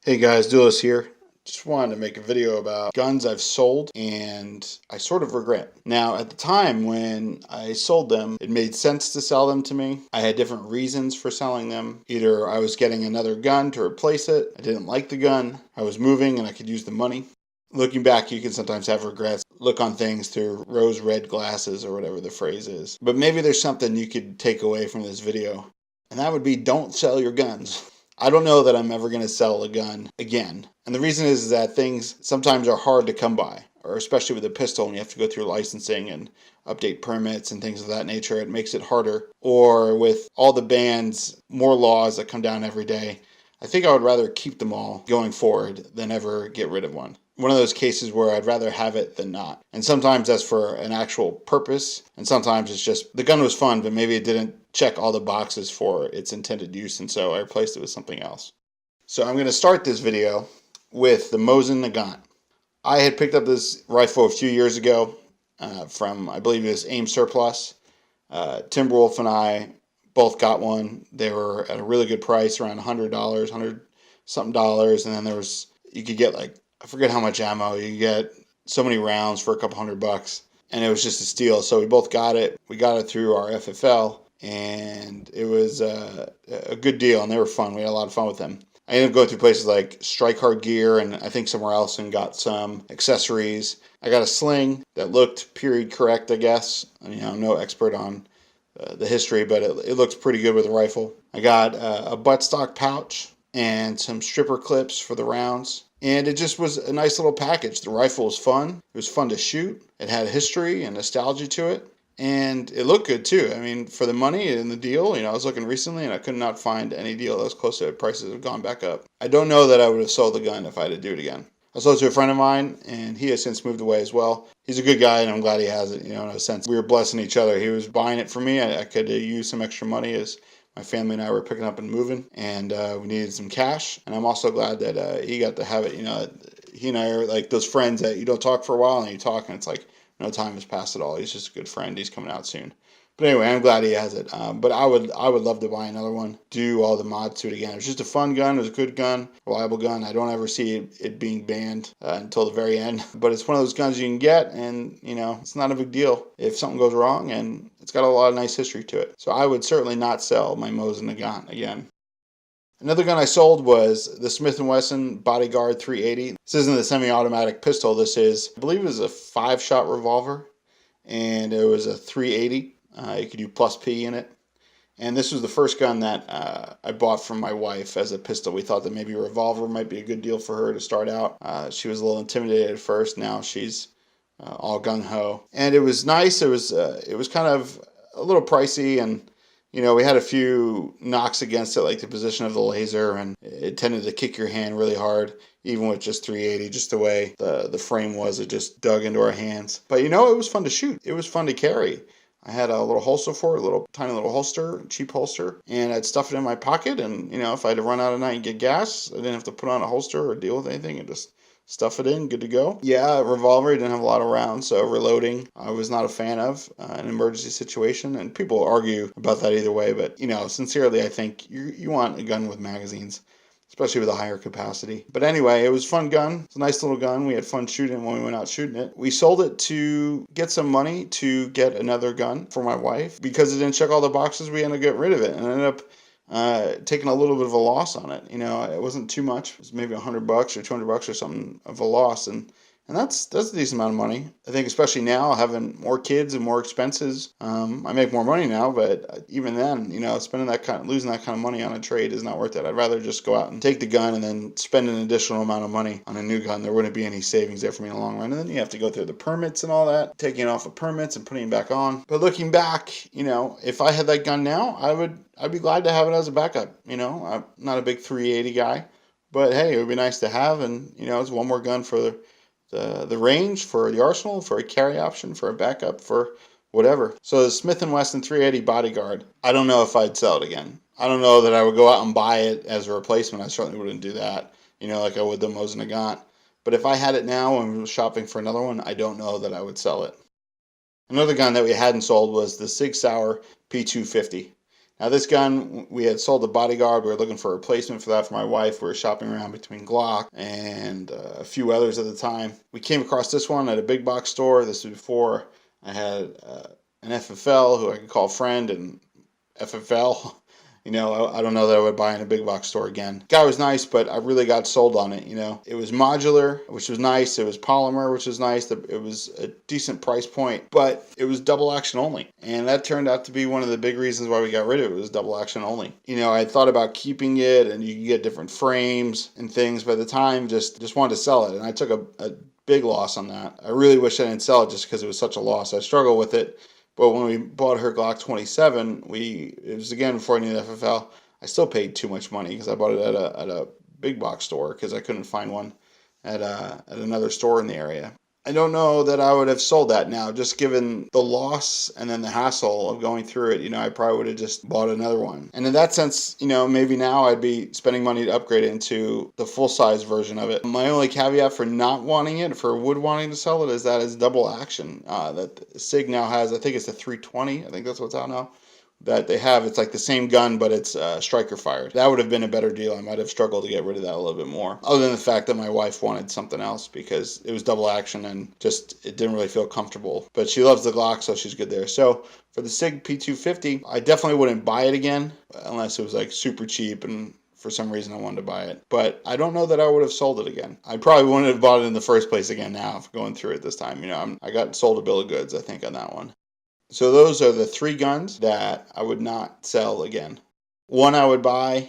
Hey guys, Dulis here. Just wanted to make a video about guns I've sold and I sort of regret. Now, at the time when I sold them, it made sense to sell them to me. I had different reasons for selling them. Either I was getting another gun to replace it, I didn't like the gun, I was moving and I could use the money. Looking back, you can sometimes have regrets, look on things through rose-red glasses or whatever the phrase is. But maybe there's something you could take away from this video, and that would be don't sell your guns. I don't know that I'm ever going to sell a gun again. And the reason is that things sometimes are hard to come by, or especially with a pistol, and you have to go through licensing and update permits and things of that nature. It makes it harder. Or with all the bans, more laws that come down every day. I think I would rather keep them all going forward than ever get rid of one of those cases where I'd rather have it than not. And sometimes that's for an actual purpose, and sometimes it's just the gun was fun, but maybe it didn't check all the boxes for its intended use, and so I replaced it with something else. So I'm going to start this video with the Mosin Nagant. I had picked up this rifle a few years ago from, I believe it was Aim Surplus. Timberwolf and I both got one. They were at a really good price, around $100, $100 something dollars, and then you could get like, I forget how much ammo. You get so many rounds for a couple $100, and it was just a steal. So we both got it. We got it through our FFL, and it was a good deal, and they were fun. We had a lot of fun with them. I ended up going through places like Strike Hard Gear and I think somewhere else and got some accessories. I got a sling that looked period correct, I guess. I'm no expert on the history, but it looks pretty good with a rifle. I got a buttstock pouch and some stripper clips for the rounds. And it just was a nice little package. The rifle was fun. It was fun to shoot. It had history and nostalgia to it. And it looked good too. I mean, for the money and the deal, I was looking recently and I could not find any deal that was close to it. Prices have gone back up. I don't know that I would have sold the gun if I had to do it again. I sold it to a friend of mine, and he has since moved away as well. He's a good guy, and I'm glad he has it, in a sense. We were blessing each other. He was buying it for me. I could use some extra money as my family and I were picking up and moving, and we needed some cash. And I'm also glad that he got to have it. He and I are like those friends that you don't talk for a while, and you talk, and it's like no time has passed at all. He's just a good friend. He's coming out soon. But anyway, I'm glad he has it. But I would love to buy another one, do all the mods to it again. It was just a fun gun. It was a good gun, reliable gun. I don't ever see it being banned until the very end. But it's one of those guns you can get, and it's not a big deal if something goes wrong, and it's got a lot of nice history to it. So I would certainly not sell my Mosin Nagant again. Another gun I sold was the Smith & Wesson Bodyguard 380. This isn't a semi-automatic pistol. This is, I believe it was a 5-shot revolver, and it was a 380. You could do plus P in it. And this was the first gun that I bought from my wife as a pistol. We thought that maybe a revolver might be a good deal for her to start out. She was a little intimidated at first. Now she's all gung-ho. And it was nice. It was kind of a little pricey, and we had a few knocks against it, like the position of the laser, and it tended to kick your hand really hard, even with just 380, just the way the frame was. It just dug into our hands. But it was fun to shoot. It was fun to carry. I had a little holster for it, a little tiny little holster, cheap holster, and I'd stuff it in my pocket, and if I had to run out at night and get gas, I didn't have to put on a holster or deal with anything, and just stuff it in, good to go. Yeah, revolver, didn't have a lot of rounds, so reloading I was not a fan of an emergency situation, and people argue about that either way, but sincerely, I think you want a gun with magazines, especially with a higher capacity. But anyway, it was a fun gun. It's a nice little gun. We had fun shooting it when we went out shooting it. We sold it to get some money to get another gun for my wife. Because it didn't check all the boxes, we ended up getting rid of it and ended up taking a little bit of a loss on it. It wasn't too much. It was maybe $100 or $200 or something of a loss, and that's a decent amount of money. I think especially now, having more kids and more expenses, I make more money now, but even then, losing that kind of money on a trade is not worth it. I'd rather just go out and take the gun and then spend an additional amount of money on a new gun. There wouldn't be any savings there for me in the long run. And then you have to go through the permits and all that, taking it off of permits and putting it back on. But looking back, if I had that gun now, I'd be glad to have it as a backup. I'm not a big 380 guy, but hey, it would be nice to have, and it's one more gun for the range, for the arsenal, for a carry option, for a backup, for whatever. So the Smith & Wesson 380 Bodyguard, I don't know if I'd sell it again. I don't know that I would go out and buy it as a replacement. I certainly wouldn't do that, like I would the Mosin Nagant. But if I had it now and was shopping for another one, I don't know that I would sell it. Another gun that we hadn't sold was the Sig Sauer P250. Now this gun, we had sold the Bodyguard. We were looking for a replacement for that for my wife. We were shopping around between Glock and a few others at the time. We came across this one at a big box store. This was before I had an FFL who I could call friend, and FFL. I don't know that I would buy in a big box store again. Guy was nice, but I really got sold on it. It was modular, which was nice. It was polymer, which was nice. It was a decent price point, but it was double action only. And that turned out to be one of the big reasons why we got rid of it. It was double action only. I thought about keeping it, and you could get different frames and things. By the time, just wanted to sell it. And I took a big loss on that. I really wish I didn't sell it just because it was such a loss. I struggle with it. But when we bought her Glock 27, it was again before I knew the FFL. I still paid too much money because I bought it at a big box store because I couldn't find one at another store in the area. I don't know that I would have sold that now, just given the loss and then the hassle of going through it. I probably would have just bought another one. And in that sense, maybe now I'd be spending money to upgrade it into the full-size version of it. My only caveat for not wanting it, for Wood wanting to sell it, is that it's double action. That SIG now has, I think it's the 320. I think that's what's out now. That they have. It's like the same gun, but it's striker fired. That would have been a better deal. I might have struggled to get rid of that a little bit more. Other than the fact that my wife wanted something else because it was double action and just it didn't really feel comfortable. But she loves the Glock, so she's good there. So for the SIG P250, I definitely wouldn't buy it again unless it was like super cheap and for some reason I wanted to buy it. But I don't know that I would have sold it again. I probably wouldn't have bought it in the first place again now if going through it this time. I got sold a bill of goods, I think, on that one. So those are the 3 guns that I would not sell again. 1 I would buy.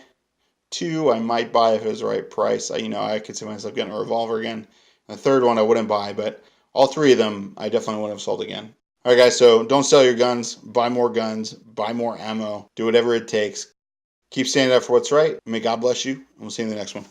2 I might buy if it was the right price. I could see myself getting a revolver again. And the 3rd one I wouldn't buy, but all 3 of them I definitely wouldn't have sold again. All right, guys, so don't sell your guns. Buy more guns. Buy more ammo. Do whatever it takes. Keep standing up for what's right. May God bless you, and we'll see you in the next one.